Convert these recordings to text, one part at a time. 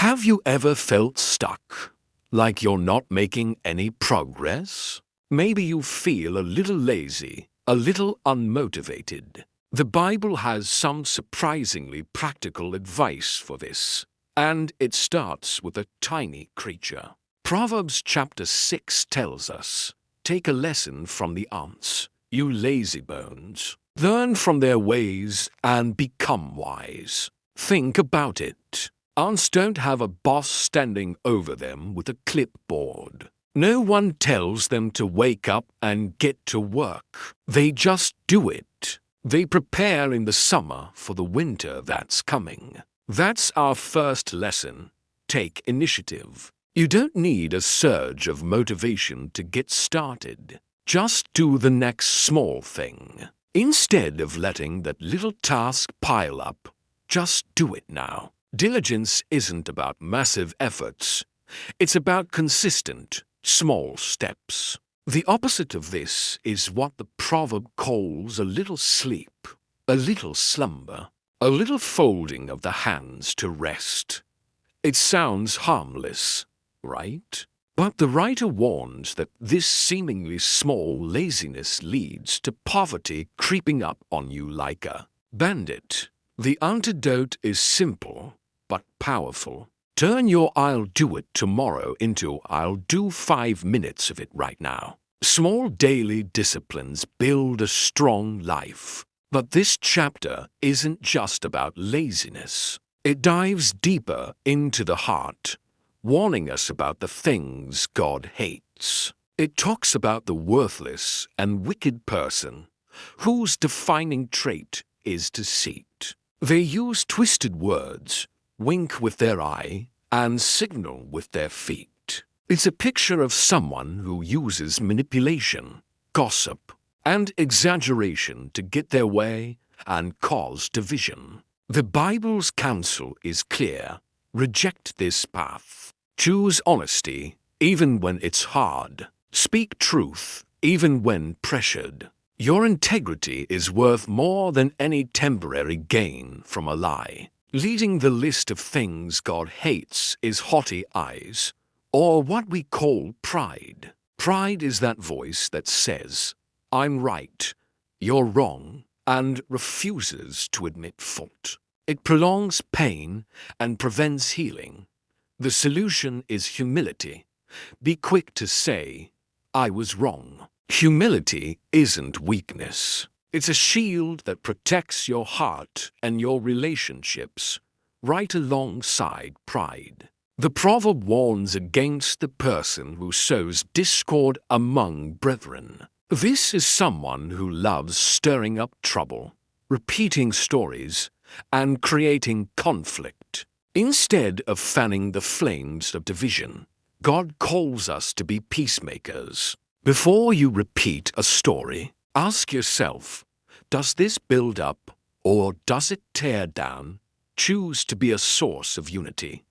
Have you ever felt stuck? Like you're not making any progress? Maybe you feel a little lazy, a little unmotivated. The Bible has some surprisingly practical advice for this, and it starts with a tiny creature. Proverbs chapter 6 tells us, "Take a lesson from the ants, you lazy bones. Learn from their ways and become wise." Think about it. Ants don't have a boss standing over them with a clipboard. No one tells them to wake up and get to work. They just do it. They prepare in the summer for the winter that's coming. That's our first lesson. Take initiative. You don't need a surge of motivation to get started. Just do the next small thing. Instead of letting that little task pile up, just do it now. Diligence isn't about massive efforts. It's about consistent, small steps. The opposite of this is what the proverb calls a little sleep, a little slumber, a little folding of the hands to rest. It sounds harmless, right? But the writer warns that this seemingly small laziness leads to poverty creeping up on you like a bandit. The antidote is simple but powerful. Turn your "I'll do it tomorrow" into "I'll do 5 minutes of it right now." Small daily disciplines build a strong life. But this chapter isn't just about laziness. It dives deeper into the heart, warning us about the things God hates. It talks about the worthless and wicked person whose defining trait is deceit. They use twisted words, wink with their eye, and signal with their feet. It's a picture of someone who uses manipulation, gossip, and exaggeration to get their way and cause division. The Bible's counsel is clear. Reject this path. Choose honesty, even when it's hard. Speak truth, even when pressured. Your integrity is worth more than any temporary gain from a lie. Leading the list of things God hates is haughty eyes, or what we call pride. Pride is that voice that says, "I'm right, you're wrong," and refuses to admit fault. It prolongs pain and prevents healing. The solution is humility. Be quick to say, "I was wrong." Humility isn't weakness. It's a shield that protects your heart and your relationships, right alongside pride. The proverb warns against the person who sows discord among brethren. This is someone who loves stirring up trouble, repeating stories, and creating conflict. Instead of fanning the flames of division, God calls us to be peacemakers. Before you repeat a story, ask yourself, does this build up or does it tear down? Choose to be a source of unity.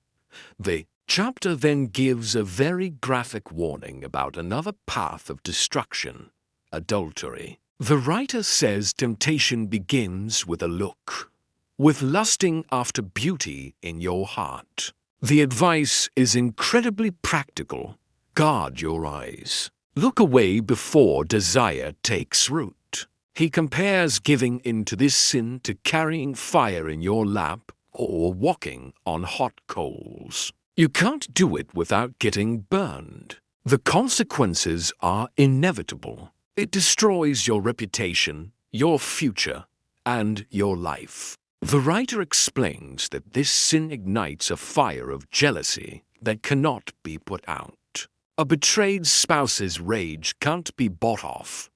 The chapter then gives a very graphic warning about another path of destruction, adultery. The writer says temptation begins with a look, with lusting after beauty in your heart. The advice is incredibly practical. Guard your eyes. Look away before desire takes root. He compares giving into this sin to carrying fire in your lap or walking on hot coals. You can't do it without getting burned. The consequences are inevitable. It destroys your reputation, your future, and your life. The writer explains that this sin ignites a fire of jealousy that cannot be put out. A betrayed spouse's rage can't be bought off.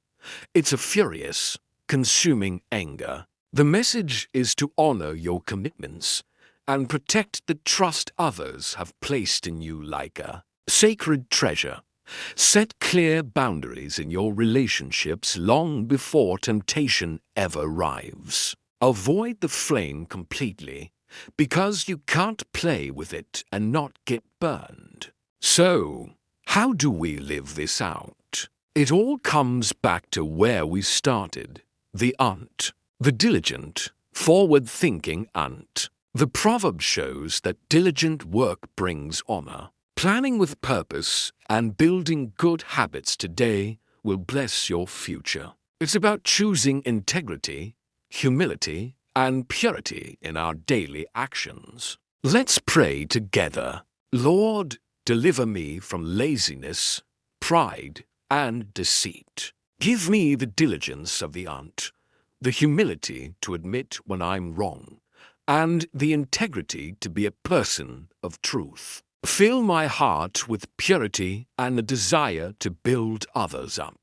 It's a furious, consuming anger. The message is to honor your commitments and protect the trust others have placed in you like a sacred treasure. Set clear boundaries in your relationships long before temptation ever arrives. Avoid the flame completely, because you can't play with it and not get burned. So, how do we live this out? It all comes back to where we started, the ant, the diligent, forward-thinking ant. The proverb shows that diligent work brings honor. Planning with purpose and building good habits today will bless your future. It's about choosing integrity, humility, and purity in our daily actions. Let's pray together. Lord, deliver me from laziness, pride, and deceit. Give me the diligence of the ant, the humility to admit when I'm wrong, and the integrity to be a person of truth. Fill my heart with purity and a desire to build others up.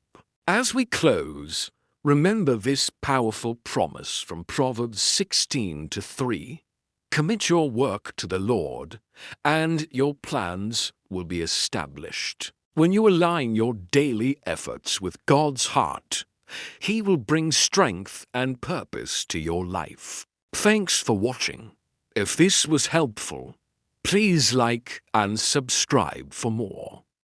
As we close, remember this powerful promise from Proverbs 16:3. Commit your work to the Lord, and your plans will be established. When you align your daily efforts with God's heart, He will bring strength and purpose to your life. Thanks for watching. If this was helpful, please like and subscribe for more.